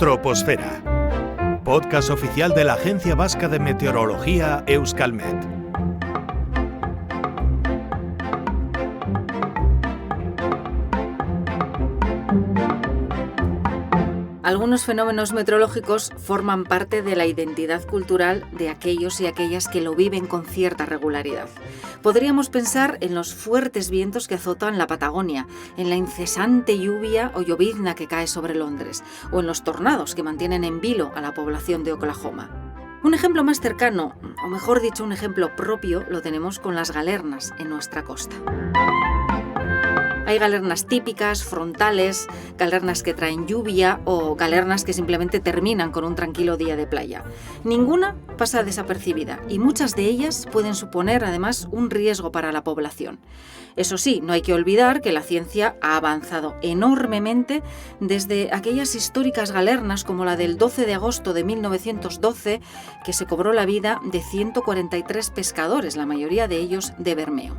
Troposfera, podcast oficial de la Agencia Vasca de Meteorología Euskalmet. Algunos fenómenos meteorológicos forman parte de la identidad cultural de aquellos y aquellas que lo viven con cierta regularidad. Podríamos pensar en los fuertes vientos que azotan la Patagonia, en la incesante lluvia o llovizna que cae sobre Londres, o en los tornados que mantienen en vilo a la población de Oklahoma. Un ejemplo más cercano, o mejor dicho, un ejemplo propio, lo tenemos con las galernas en nuestra costa. Hay galernas típicas, frontales, galernas que traen lluvia o galernas que simplemente terminan con un tranquilo día de playa. Ninguna pasa desapercibida y muchas de ellas pueden suponer además un riesgo para la población. Eso sí, no hay que olvidar que la ciencia ha avanzado enormemente desde aquellas históricas galernas como la del 12 de agosto de 1912, que se cobró la vida de 143 pescadores, la mayoría de ellos de Bermeo.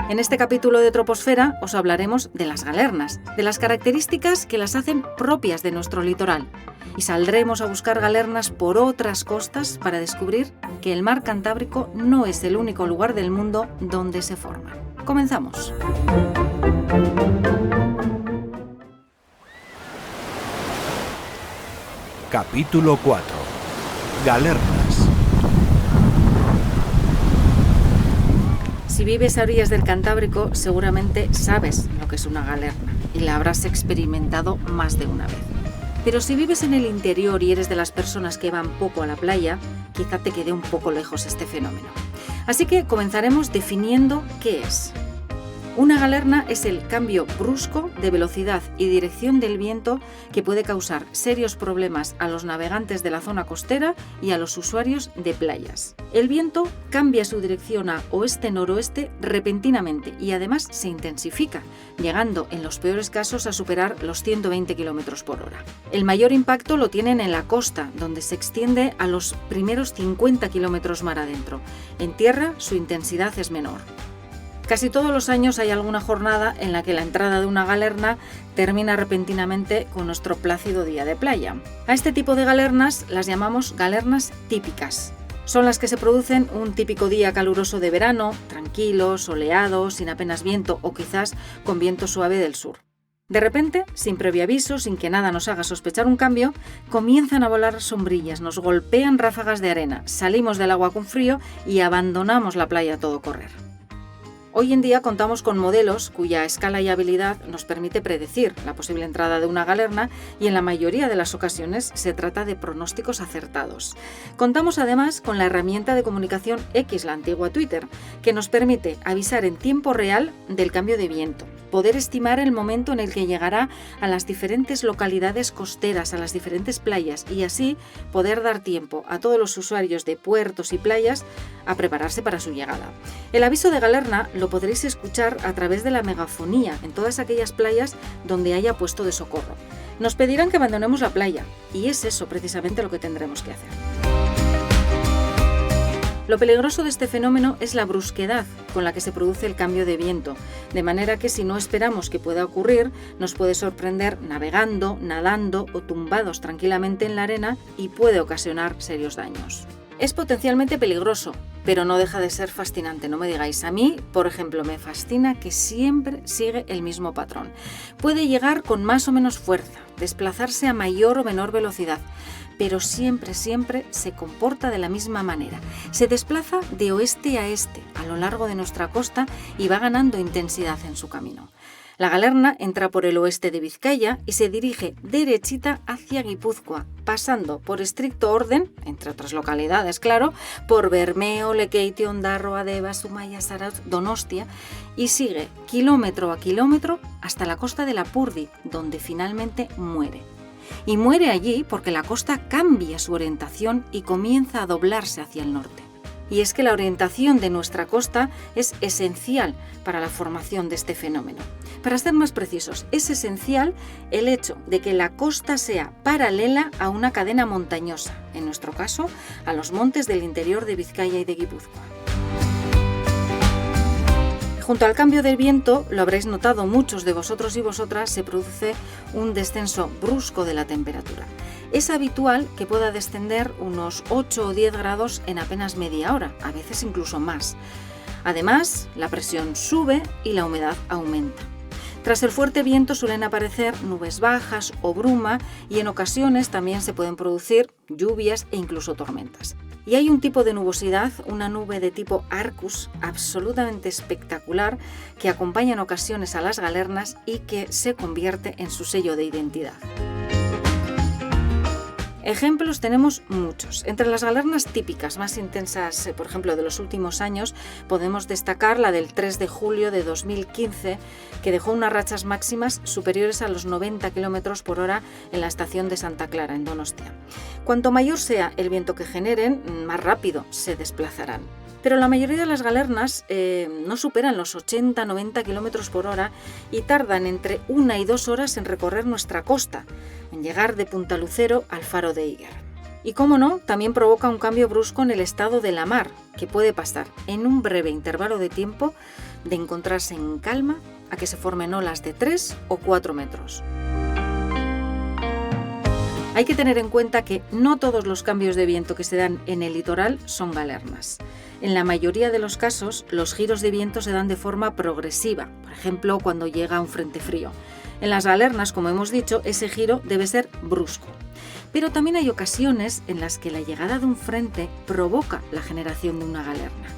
En este capítulo de Troposfera os hablaremos de las galernas, de las características que las hacen propias de nuestro litoral. Y saldremos a buscar galernas por otras costas para descubrir que el mar Cantábrico no es el único lugar del mundo donde se forman. Comenzamos. Capítulo 4. Galernas. Si vives a orillas del Cantábrico, seguramente sabes lo que es una galerna y la habrás experimentado más de una vez. Pero si vives en el interior y eres de las personas que van poco a la playa, quizá te quede un poco lejos este fenómeno. Así que comenzaremos definiendo qué es. Una galerna es el cambio brusco de velocidad y dirección del viento que puede causar serios problemas a los navegantes de la zona costera y a los usuarios de playas. El viento cambia su dirección a oeste-noroeste repentinamente y además se intensifica, llegando en los peores casos a superar los 120 km por hora. El mayor impacto lo tienen en la costa, donde se extiende a los primeros 50 km mar adentro. En tierra su intensidad es menor. Casi todos los años hay alguna jornada en la que la entrada de una galerna termina repentinamente con nuestro plácido día de playa. A este tipo de galernas las llamamos galernas típicas. Son las que se producen un típico día caluroso de verano, tranquilo, soleado, sin apenas viento o quizás con viento suave del sur. De repente, sin previo aviso, sin que nada nos haga sospechar un cambio, comienzan a volar sombrillas, nos golpean ráfagas de arena, salimos del agua con frío y abandonamos la playa a todo correr. Hoy en día contamos con modelos cuya escala y habilidad nos permite predecir la posible entrada de una galerna y en la mayoría de las ocasiones se trata de pronósticos acertados. Contamos además con la herramienta de comunicación X, la antigua Twitter, que nos permite avisar en tiempo real del cambio de viento, poder estimar el momento en el que llegará a las diferentes localidades costeras, a las diferentes playas y así poder dar tiempo a todos los usuarios de puertos y playas a prepararse para su llegada. El aviso de galerna lo podréis escuchar a través de la megafonía en todas aquellas playas donde haya puesto de socorro. Nos pedirán que abandonemos la playa y es eso precisamente lo que tendremos que hacer. Lo peligroso de este fenómeno es la brusquedad con la que se produce el cambio de viento, de manera que si no esperamos que pueda ocurrir, nos puede sorprender navegando, nadando o tumbados tranquilamente en la arena y puede ocasionar serios daños. Es potencialmente peligroso, pero no deja de ser fascinante, no me digáis. A mí, por ejemplo, me fascina que siempre sigue el mismo patrón. Puede llegar con más o menos fuerza, desplazarse a mayor o menor velocidad, pero siempre se comporta de la misma manera. Se desplaza de oeste a este a lo largo de nuestra costa y va ganando intensidad en su camino. La galerna entra por el oeste de Vizcaya y se dirige derechita hacia Guipúzcoa, pasando por estricto orden, entre otras localidades, claro, por Bermeo, Lekeitio, Ondarroa, Deba, Zumaya, Zarautz, Donostia y sigue kilómetro a kilómetro hasta la costa de Lapurdi, donde finalmente muere. Y muere allí porque la costa cambia su orientación y comienza a doblarse hacia el norte. Y es que la orientación de nuestra costa es esencial para la formación de este fenómeno. Para ser más precisos, es esencial el hecho de que la costa sea paralela a una cadena montañosa, en nuestro caso, a los montes del interior de Vizcaya y de Guipúzcoa. Junto al cambio del viento, lo habréis notado muchos de vosotros y vosotras, se produce un descenso brusco de la temperatura. Es habitual que pueda descender unos 8 o 10 grados en apenas media hora, a veces incluso más. Además, la presión sube y la humedad aumenta. Tras el fuerte viento suelen aparecer nubes bajas o bruma y en ocasiones también se pueden producir lluvias e incluso tormentas. Y hay un tipo de nubosidad, una nube de tipo Arcus, absolutamente espectacular, que acompaña en ocasiones a las galernas y que se convierte en su sello de identidad. Ejemplos tenemos muchos. Entre las galernas típicas más intensas, por ejemplo, de los últimos años, podemos destacar la del 3 de julio de 2015, que dejó unas rachas máximas superiores a los 90 km por hora en la estación de Santa Clara, en Donostia. Cuanto mayor sea el viento que generen, más rápido se desplazarán. Pero la mayoría de las galernas no superan los 80-90 km por hora y tardan entre 1 y 2 horas en recorrer nuestra costa, en llegar de Punta Lucero al faro de Iger. Y cómo no, también provoca un cambio brusco en el estado de la mar, que puede pasar en un breve intervalo de tiempo de encontrarse en calma a que se formen olas de 3 o 4 metros. Hay que tener en cuenta que no todos los cambios de viento que se dan en el litoral son galernas. En la mayoría de los casos, los giros de viento se dan de forma progresiva, por ejemplo, cuando llega un frente frío. En las galernas, como hemos dicho, ese giro debe ser brusco. Pero también hay ocasiones en las que la llegada de un frente provoca la generación de una galerna.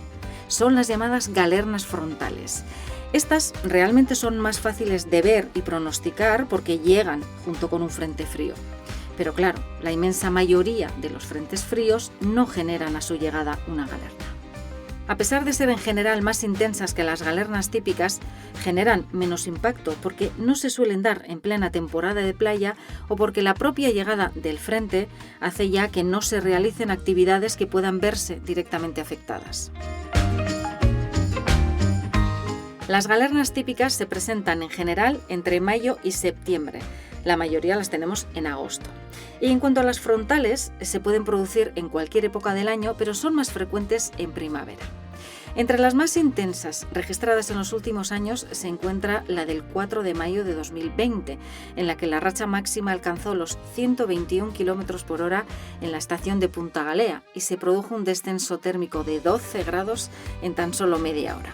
Son las llamadas galernas frontales. Estas realmente son más fáciles de ver y pronosticar porque llegan junto con un frente frío. Pero claro, la inmensa mayoría de los frentes fríos no generan a su llegada una galerna. A pesar de ser en general más intensas que las galernas típicas, generan menos impacto porque no se suelen dar en plena temporada de playa o porque la propia llegada del frente hace ya que no se realicen actividades que puedan verse directamente afectadas. Las galernas típicas se presentan en general entre mayo y septiembre. La mayoría las tenemos en agosto. Y en cuanto a las frontales, se pueden producir en cualquier época del año, pero son más frecuentes en primavera. Entre las más intensas registradas en los últimos años se encuentra la del 4 de mayo de 2020, en la que la racha máxima alcanzó los 121 km por hora en la estación de Punta Galea y se produjo un descenso térmico de 12 grados en tan solo media hora.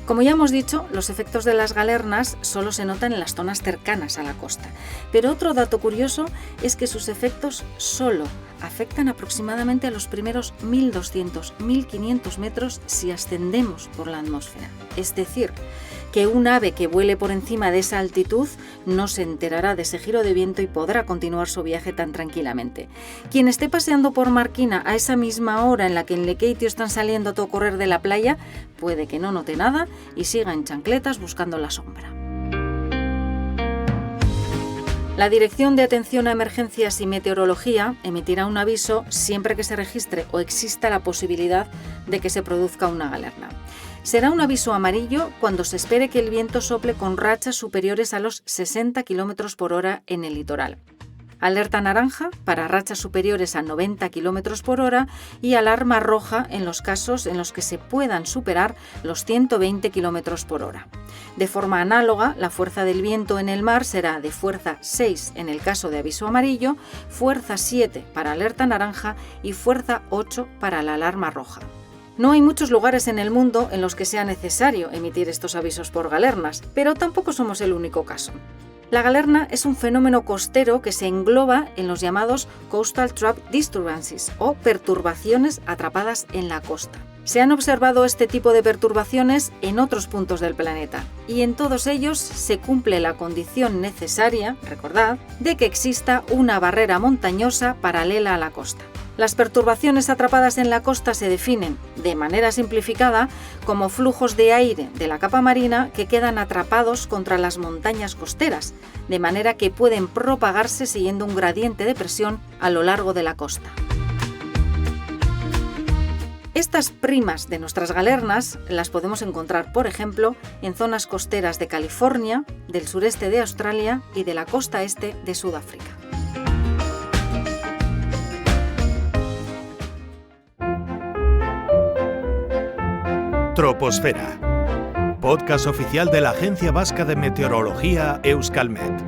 Como ya hemos dicho, los efectos de las galernas solo se notan en las zonas cercanas a la costa, pero otro dato curioso es que sus efectos solo afectan aproximadamente a los primeros 1.200-1.500 metros si ascendemos por la atmósfera. Es decir, que un ave que vuele por encima de esa altitud no se enterará de ese giro de viento y podrá continuar su viaje tan tranquilamente. Quien esté paseando por Marquina a esa misma hora en la que en Lekeitio están saliendo a todo correr de la playa, puede que no note nada y siga en chancletas buscando la sombra. La Dirección de Atención a Emergencias y Meteorología emitirá un aviso siempre que se registre o exista la posibilidad de que se produzca una galerna. Será un aviso amarillo cuando se espere que el viento sople con rachas superiores a los 60 km por hora en el litoral. Alerta naranja para rachas superiores a 90 km por hora y alarma roja en los casos en los que se puedan superar los 120 km por hora. De forma análoga, la fuerza del viento en el mar será de fuerza 6 en el caso de aviso amarillo, fuerza 7 para alerta naranja y fuerza 8 para la alarma roja. No hay muchos lugares en el mundo en los que sea necesario emitir estos avisos por galernas, pero tampoco somos el único caso. La galerna es un fenómeno costero que se engloba en los llamados Coastal Trap Disturbances o perturbaciones atrapadas en la costa. Se han observado este tipo de perturbaciones en otros puntos del planeta y en todos ellos se cumple la condición necesaria, recordad, de que exista una barrera montañosa paralela a la costa. Las perturbaciones atrapadas en la costa se definen, de manera simplificada, como flujos de aire de la capa marina que quedan atrapados contra las montañas costeras, de manera que pueden propagarse siguiendo un gradiente de presión a lo largo de la costa. Estas primas de nuestras galernas las podemos encontrar, por ejemplo, en zonas costeras de California, del sureste de Australia y de la costa este de Sudáfrica. Troposfera. podcast oficial de la Agencia Vasca de Meteorología Euskalmet.